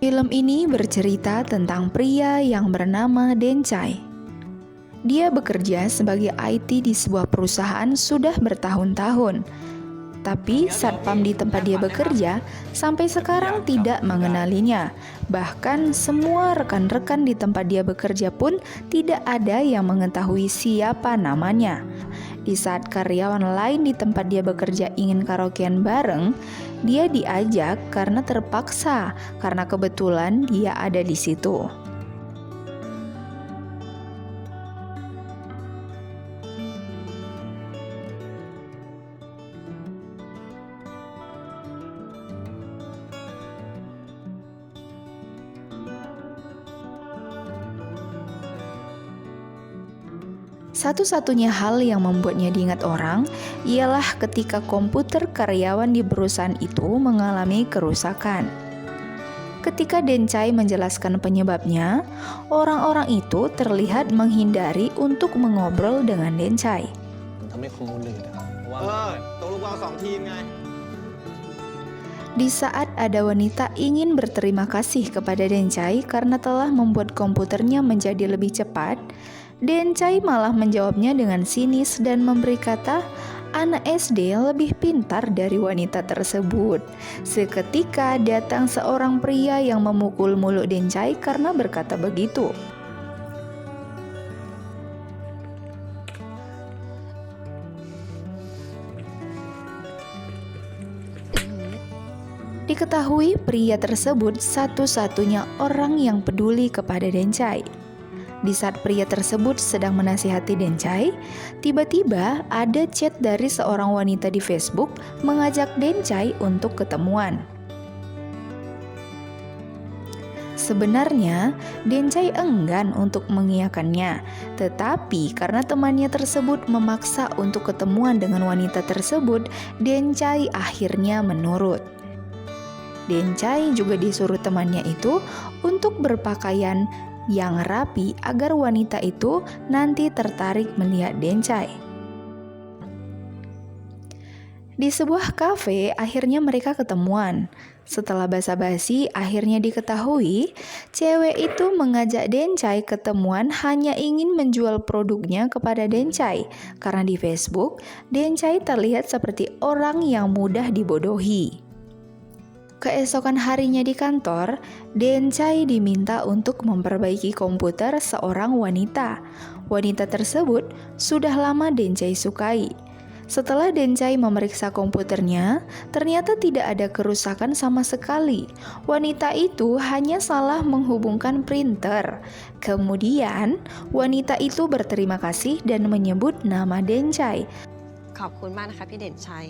Film ini bercerita tentang pria yang bernama Denchai. Dia bekerja sebagai IT di sebuah perusahaan sudah bertahun-tahun. Tapi satpam di tempat dia bekerja sampai sekarang tidak mengenalinya. Bahkan semua rekan-rekan di tempat dia bekerja pun tidak ada yang mengetahui siapa namanya. Di saat karyawan lain di tempat dia bekerja ingin karaokean bareng, dia diajak karena terpaksa, karena kebetulan dia ada di situ. Satu-satunya hal yang membuatnya diingat orang ialah ketika komputer karyawan di perusahaan itu mengalami kerusakan. Ketika Denchai menjelaskan penyebabnya, orang-orang itu terlihat menghindari untuk mengobrol dengan Denchai. Di saat ada wanita ingin berterima kasih kepada Denchai karena telah membuat komputernya menjadi lebih cepat, Denchai malah menjawabnya dengan sinis dan memberi kata, anak SD lebih pintar dari wanita tersebut. Seketika datang seorang pria yang memukul mulut Denchai karena berkata begitu. Diketahui pria tersebut satu-satunya orang yang peduli kepada Denchai. Di saat pria tersebut sedang menasihati Denchai, tiba-tiba ada chat dari seorang wanita di Facebook mengajak Denchai untuk ketemuan. Sebenarnya, Denchai enggan untuk mengiyakannya, tetapi karena temannya tersebut memaksa untuk ketemuan dengan wanita tersebut, Denchai akhirnya menurut. Denchai juga disuruh temannya itu untuk berpakaian yang rapi agar wanita itu nanti tertarik melihat Denchai. Di sebuah kafe, akhirnya mereka ketemuan. Setelah basa-basi, akhirnya diketahui cewek itu mengajak Denchai ketemuan hanya ingin menjual produknya kepada Denchai. Karena di Facebook, Denchai terlihat seperti orang yang mudah dibodohi. Keesokan harinya di kantor, Denchai diminta untuk memperbaiki komputer seorang wanita. Wanita tersebut sudah lama Denchai sukai. Setelah Denchai memeriksa komputernya, ternyata tidak ada kerusakan sama sekali. Wanita itu hanya salah menghubungkan printer. Kemudian, wanita itu berterima kasih dan menyebut nama Denchai. ขอบคุณมากนะคะพี่เด่นชัย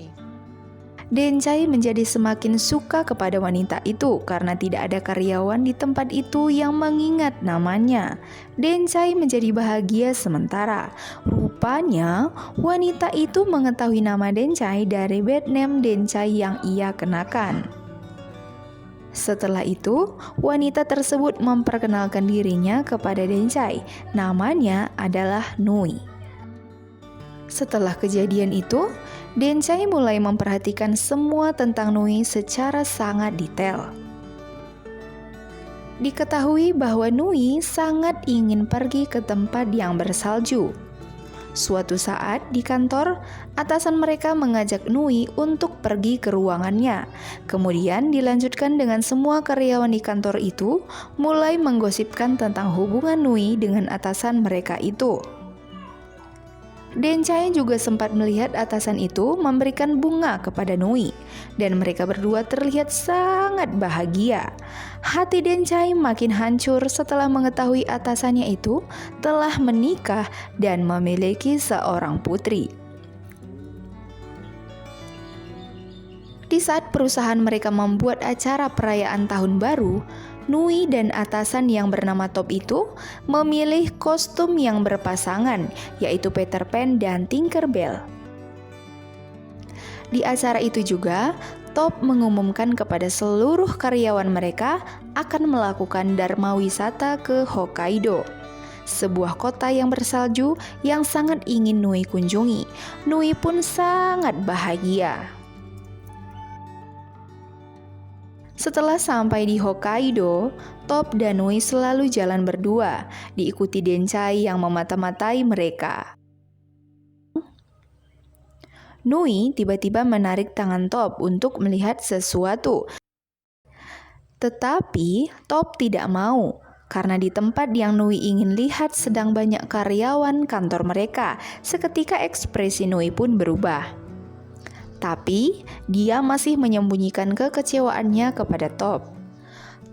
Denchai menjadi semakin suka kepada wanita itu karena tidak ada karyawan di tempat itu yang mengingat namanya. Denchai menjadi bahagia sementara. Rupanya, wanita itu mengetahui nama Denchai dari bad name Denchai yang ia kenakan. Setelah itu, wanita tersebut memperkenalkan dirinya kepada Denchai. Namanya adalah Nui. Setelah kejadian itu, Denchai mulai memperhatikan semua tentang Nui secara sangat detail. Diketahui bahwa Nui sangat ingin pergi ke tempat yang bersalju. Suatu saat di kantor, atasan mereka mengajak Nui untuk pergi ke ruangannya. Kemudian dilanjutkan dengan semua karyawan di kantor itu mulai menggosipkan tentang hubungan Nui dengan atasan mereka itu. Denchai juga sempat melihat atasan itu memberikan bunga kepada Nui, dan mereka berdua terlihat sangat bahagia. Hati Denchai makin hancur setelah mengetahui atasannya itu telah menikah dan memiliki seorang putri. Di saat perusahaan mereka membuat acara perayaan tahun baru, Nui dan atasan yang bernama Top itu memilih kostum yang berpasangan, yaitu Peter Pan dan Tinker Bell. Di acara itu juga, Top mengumumkan kepada seluruh karyawan mereka akan melakukan dharma wisata ke Hokkaido, sebuah kota yang bersalju yang sangat ingin Nui kunjungi. Nui pun sangat bahagia. Setelah sampai di Hokkaido, Top dan Nui selalu jalan berdua, diikuti Denchai yang memata-matai mereka. Nui tiba-tiba menarik tangan Top untuk melihat sesuatu. Tetapi Top tidak mau, karena di tempat yang Nui ingin lihat sedang banyak karyawan kantor mereka. Seketika ekspresi Nui pun berubah. Tapi dia masih menyembunyikan kekecewaannya kepada Top.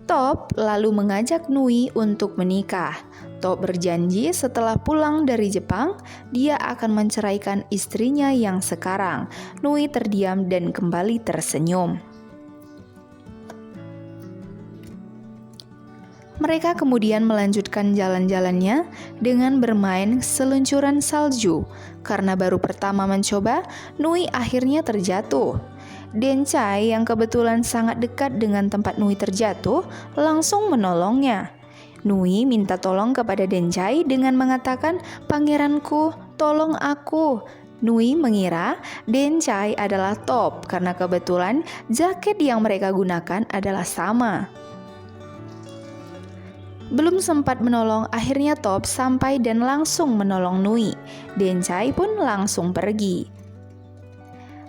Top lalu mengajak Nui untuk menikah. Top berjanji setelah pulang dari Jepang, dia akan menceraikan istrinya yang sekarang. Nui terdiam dan kembali tersenyum. Mereka kemudian melanjutkan jalan-jalannya dengan bermain seluncuran salju. Karena baru pertama mencoba, Nui akhirnya terjatuh. Denchai yang kebetulan sangat dekat dengan tempat Nui terjatuh, langsung menolongnya. Nui minta tolong kepada Denchai dengan mengatakan, "Pangeranku, tolong aku." Nui mengira Denchai adalah Top karena kebetulan jaket yang mereka gunakan adalah sama. Belum sempat menolong, akhirnya Top sampai dan langsung menolong Nui. Denchai pun langsung pergi.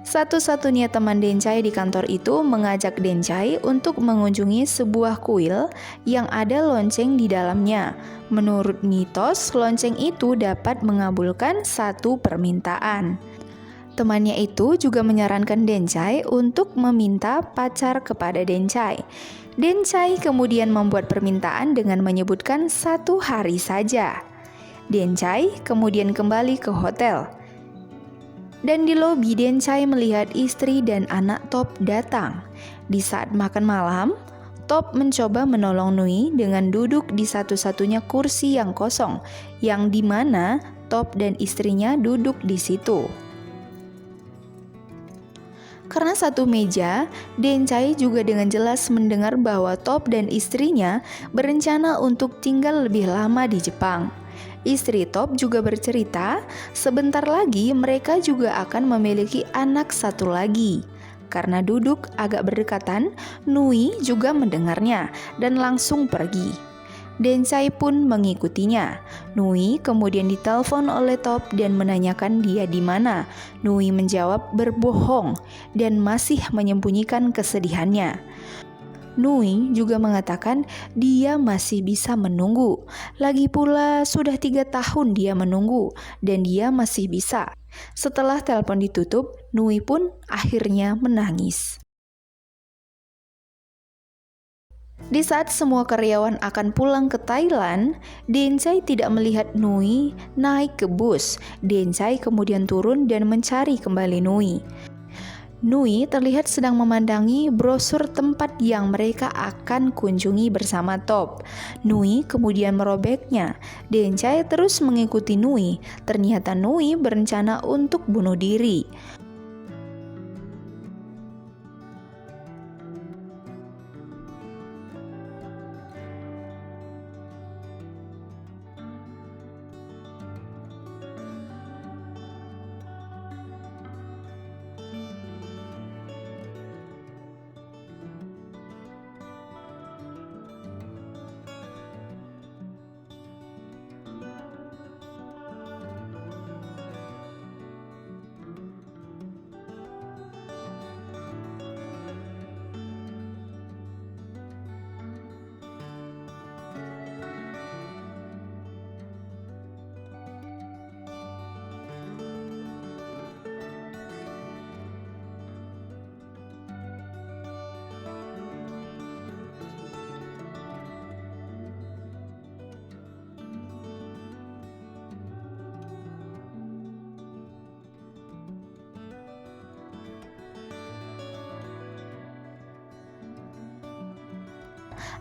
Satu-satunya teman Denchai di kantor itu mengajak Denchai untuk mengunjungi sebuah kuil yang ada lonceng di dalamnya. Menurut mitos, lonceng itu dapat mengabulkan satu permintaan. Temannya itu juga menyarankan Denchai untuk meminta pacar kepada Denchai. Denchai kemudian membuat permintaan dengan menyebutkan 1 hari saja. Denchai kemudian kembali ke hotel. Dan di lobi Denchai melihat istri dan anak Top datang. Di saat makan malam, Top mencoba menolong Nui dengan duduk di satu-satunya kursi yang kosong, yang dimana Top dan istrinya duduk di situ. Karena satu meja, Denchai juga dengan jelas mendengar bahwa Top dan istrinya berencana untuk tinggal lebih lama di Jepang. Istri Top juga bercerita, sebentar lagi mereka juga akan memiliki anak satu lagi. Karena duduk agak berdekatan, Nui juga mendengarnya dan langsung pergi. Denchai pun mengikutinya. Nui kemudian ditelepon oleh Top dan menanyakan dia di mana. Nui menjawab berbohong dan masih menyembunyikan kesedihannya. Nui juga mengatakan dia masih bisa menunggu. Lagi pula sudah 3 tahun dia menunggu dan dia masih bisa. Setelah telepon ditutup, Nui pun akhirnya menangis. Di saat semua karyawan akan pulang ke Thailand, Denchai tidak melihat Nui naik ke bus. Denchai kemudian turun dan mencari kembali Nui. Nui terlihat sedang memandangi brosur tempat yang mereka akan kunjungi bersama Top. Nui kemudian merobeknya. Denchai terus mengikuti Nui. Ternyata Nui berencana untuk bunuh diri.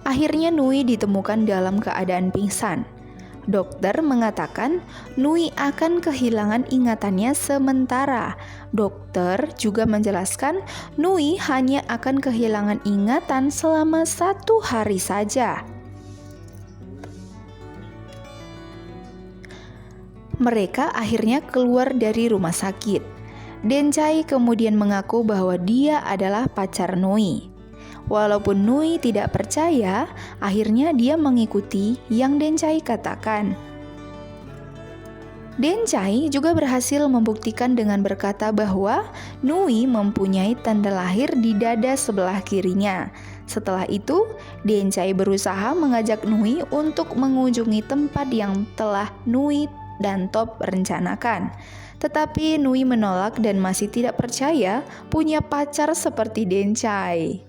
Akhirnya Nui ditemukan dalam keadaan pingsan. Dokter mengatakan Nui akan kehilangan ingatannya sementara. Dokter juga menjelaskan Nui hanya akan kehilangan ingatan selama 1 hari saja. Mereka akhirnya keluar dari rumah sakit. Denchai kemudian mengaku bahwa dia adalah pacar Nui. Walaupun Nui tidak percaya, akhirnya dia mengikuti yang Dencai katakan. Dencai juga berhasil membuktikan dengan berkata bahwa Nui mempunyai tanda lahir di dada sebelah kirinya. Setelah itu, Dencai berusaha mengajak Nui untuk mengunjungi tempat yang telah Nui dan Top rencanakan. Tetapi Nui menolak dan masih tidak percaya punya pacar seperti Dencai.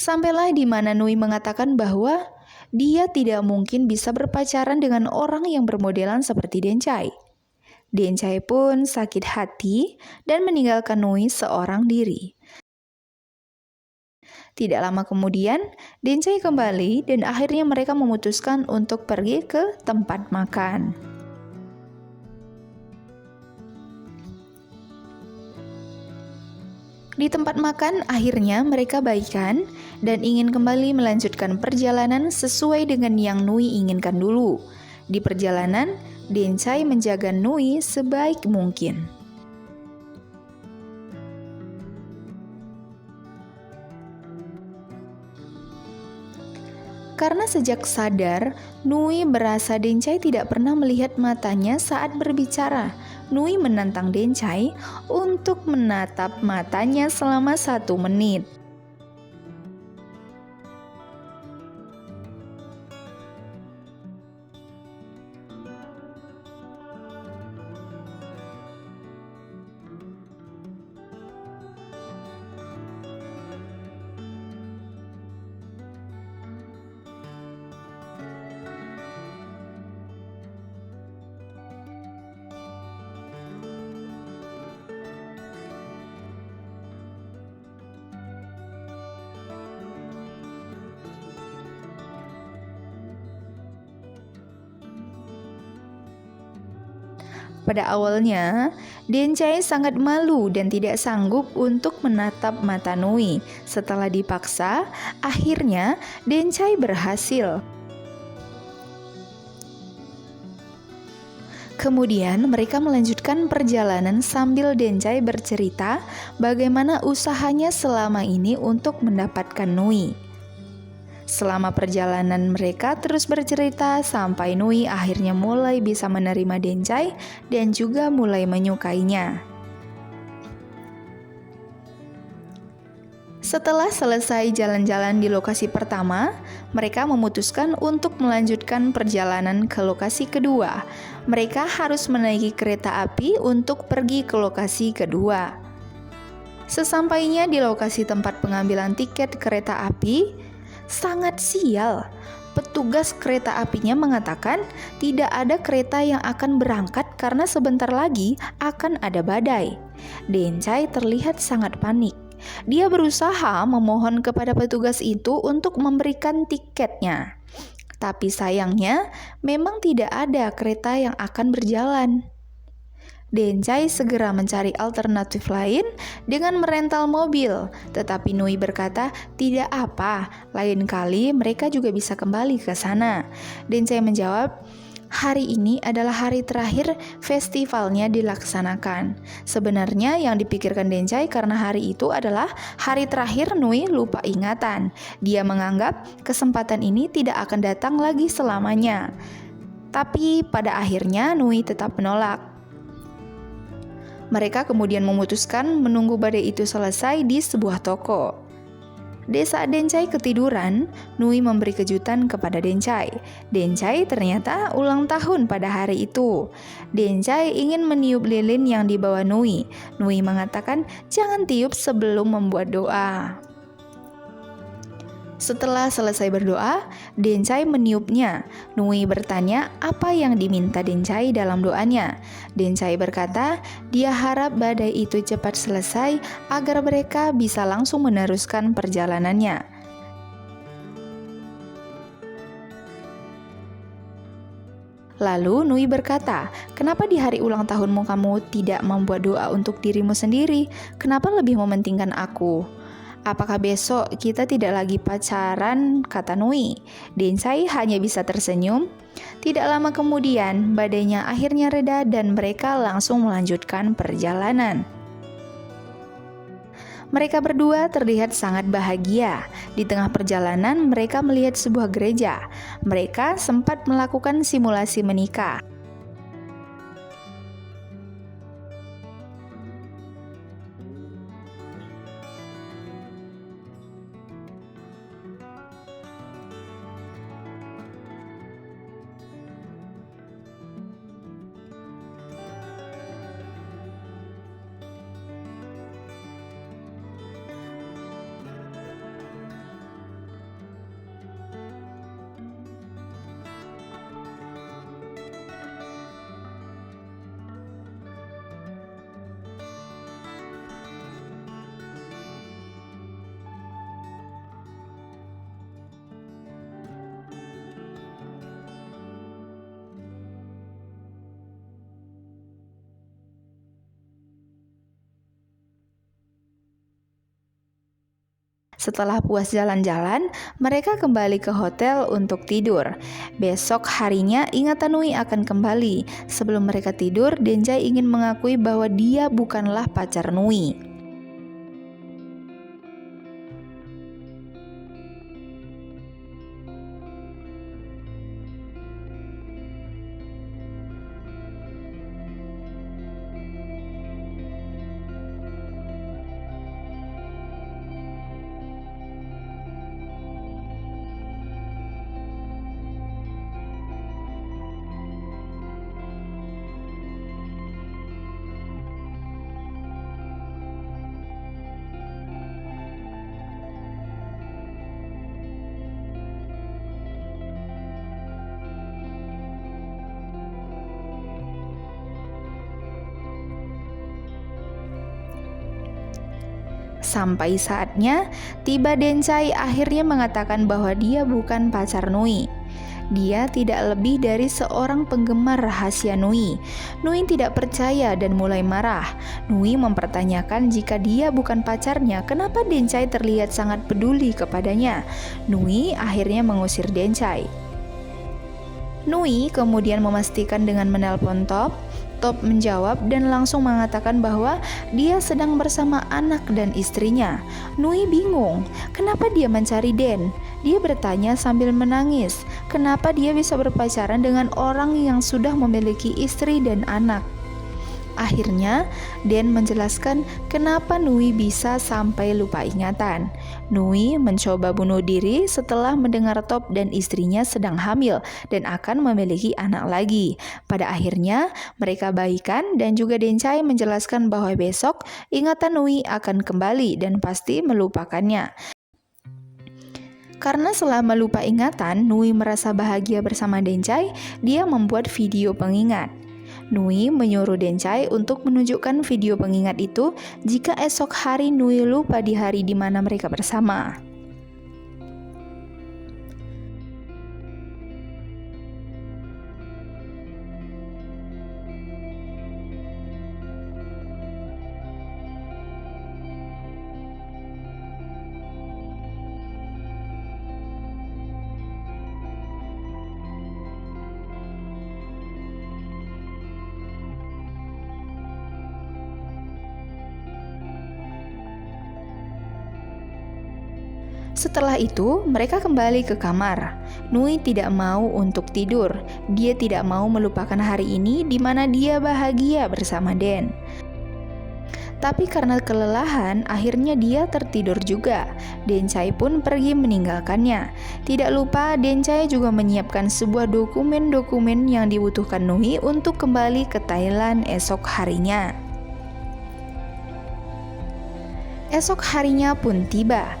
Sampailah di mana Nui mengatakan bahwa dia tidak mungkin bisa berpacaran dengan orang yang bermodelan seperti Dencai. Dencai pun sakit hati dan meninggalkan Nui seorang diri. Tidak lama kemudian, Dencai kembali dan akhirnya mereka memutuskan untuk pergi ke tempat makan. Di tempat makan, akhirnya mereka baikan dan ingin kembali melanjutkan perjalanan sesuai dengan yang Nui inginkan dulu. Di perjalanan, Dencai menjaga Nui sebaik mungkin. Karena sejak sadar, Nui merasa Dencai tidak pernah melihat matanya saat berbicara. Nui menantang Dencai untuk menatap matanya selama 1 menit. Pada awalnya, Dencai sangat malu dan tidak sanggup untuk menatap mata Nui. Setelah dipaksa, akhirnya Dencai berhasil. Kemudian mereka melanjutkan perjalanan sambil Dencai bercerita bagaimana usahanya selama ini untuk mendapatkan Nui. Selama perjalanan mereka terus bercerita sampai Nui akhirnya mulai bisa menerima Dencai dan juga mulai menyukainya. Setelah selesai jalan-jalan di lokasi pertama, mereka memutuskan untuk melanjutkan perjalanan ke lokasi kedua. Mereka harus menaiki kereta api untuk pergi ke lokasi kedua. Sesampainya di lokasi tempat pengambilan tiket kereta api, sangat sial. Petugas kereta apinya mengatakan tidak ada kereta yang akan berangkat karena sebentar lagi akan ada badai. Dencai terlihat sangat panik. Dia berusaha memohon kepada petugas itu untuk memberikan tiketnya. Tapi sayangnya memang tidak ada kereta yang akan berjalan. Dencai segera mencari alternatif lain dengan merental mobil. Tetapi Nui berkata, tidak apa, lain kali mereka juga bisa kembali ke sana. Dencai menjawab, hari ini adalah hari terakhir festivalnya dilaksanakan. Sebenarnya yang dipikirkan Dencai karena hari itu adalah hari terakhir Nui lupa ingatan. Dia menganggap kesempatan ini tidak akan datang lagi selamanya. Tapi pada akhirnya Nui tetap menolak. Mereka kemudian memutuskan menunggu badai itu selesai di sebuah toko. Di saat Dencai ketiduran, Nui memberi kejutan kepada Dencai. Dencai ternyata ulang tahun pada hari itu. Dencai ingin meniup lilin yang dibawa Nui. Nui mengatakan, jangan tiup sebelum membuat doa. Setelah selesai berdoa, Dencai meniupnya. Nui bertanya apa yang diminta Dencai dalam doanya. Dencai berkata, dia harap badai itu cepat selesai agar mereka bisa langsung meneruskan perjalanannya. Lalu Nui berkata, kenapa di hari ulang tahunmu kamu tidak membuat doa untuk dirimu sendiri? Kenapa lebih mementingkan aku? Apakah besok kita tidak lagi pacaran? Kata Nui. Dencai hanya bisa tersenyum. Tidak lama kemudian, badainya akhirnya reda dan mereka langsung melanjutkan perjalanan. Mereka berdua terlihat sangat bahagia. Di tengah perjalanan, mereka melihat sebuah gereja. Mereka sempat melakukan simulasi menikah. Setelah puas jalan-jalan, mereka kembali ke hotel untuk tidur. Besok harinya ingatan Nui akan kembali. Sebelum mereka tidur, Denjai ingin mengakui bahwa dia bukanlah pacar Nui. Sampai saatnya, tiba Denjai akhirnya mengatakan bahwa dia bukan pacar Nui. Dia tidak lebih dari seorang penggemar rahasia Nui. Nui tidak percaya dan mulai marah. Nui mempertanyakan jika dia bukan pacarnya, kenapa Denjai terlihat sangat peduli kepadanya. Nui akhirnya mengusir Denjai. Nui kemudian memastikan dengan menelpon Top. Top menjawab dan langsung mengatakan bahwa dia sedang bersama anak dan istrinya. Nui bingung, kenapa dia mencari Den? Dia bertanya sambil menangis, kenapa dia bisa berpacaran dengan orang yang sudah memiliki istri dan anak. Akhirnya, Den menjelaskan kenapa Nui bisa sampai lupa ingatan. Nui mencoba bunuh diri setelah mendengar Top dan istrinya sedang hamil dan akan memiliki anak lagi. Pada akhirnya, mereka baikan dan juga Denjai menjelaskan bahwa besok ingatan Nui akan kembali dan pasti melupakannya. Karena selama lupa ingatan, Nui merasa bahagia bersama Denjai, dia membuat video pengingat. Nui menyuruh Denjai untuk menunjukkan video pengingat itu jika esok hari Nui lupa di hari di mana mereka bersama. Setelah itu, mereka kembali ke kamar. Nui tidak mau untuk tidur. Dia tidak mau melupakan hari ini di mana dia bahagia bersama Den. Tapi karena kelelahan, akhirnya dia tertidur juga. Denjai pun pergi meninggalkannya. Tidak lupa, Denjai juga menyiapkan sebuah dokumen-dokumen yang dibutuhkan Nui untuk kembali ke Thailand esok harinya. Esok harinya pun tiba.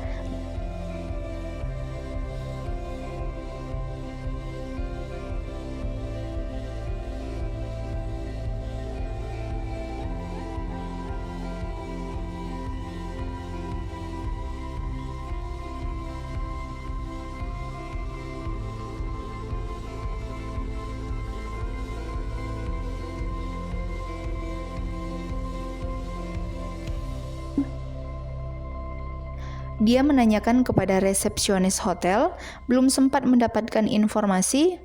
Dia menanyakan kepada resepsionis hotel, belum sempat mendapatkan informasi,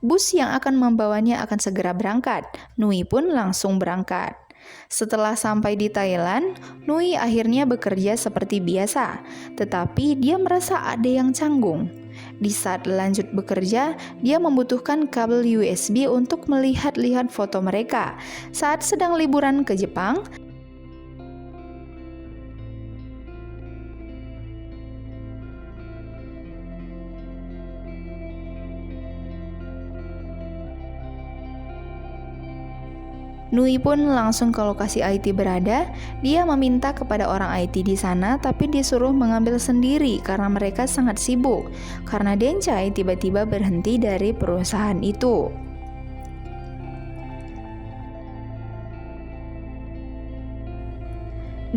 bus yang akan membawanya akan segera berangkat. Nui pun langsung berangkat. Setelah sampai di Thailand, Nui akhirnya bekerja seperti biasa, tetapi dia merasa ada yang canggung. Di saat lanjut bekerja, dia membutuhkan kabel USB untuk melihat-lihat foto mereka. Saat sedang liburan ke Jepang, Nui pun langsung ke lokasi IT berada. Dia meminta kepada orang IT di sana, tapi disuruh mengambil sendiri karena mereka sangat sibuk. Karena Denchai tiba-tiba berhenti dari perusahaan itu.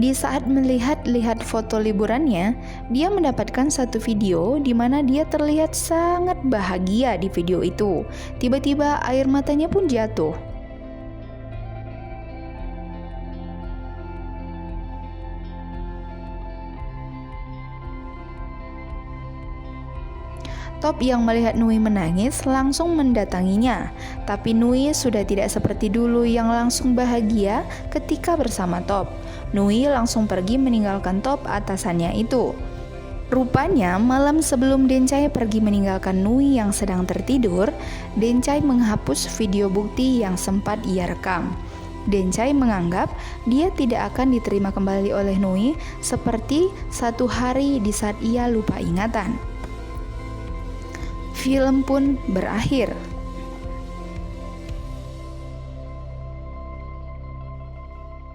Di saat melihat-lihat foto liburannya, dia mendapatkan satu video di mana dia terlihat sangat bahagia di video itu. Tiba-tiba air matanya pun jatuh. Top yang melihat Nui menangis langsung mendatanginya, tapi Nui sudah tidak seperti dulu yang langsung bahagia ketika bersama Top. Nui langsung pergi meninggalkan Top atasannya itu. Rupanya malam sebelum Denchai pergi meninggalkan Nui yang sedang tertidur, Denchai menghapus video bukti yang sempat ia rekam. Denchai menganggap dia tidak akan diterima kembali oleh Nui seperti satu hari di saat ia lupa ingatan. Film pun berakhir.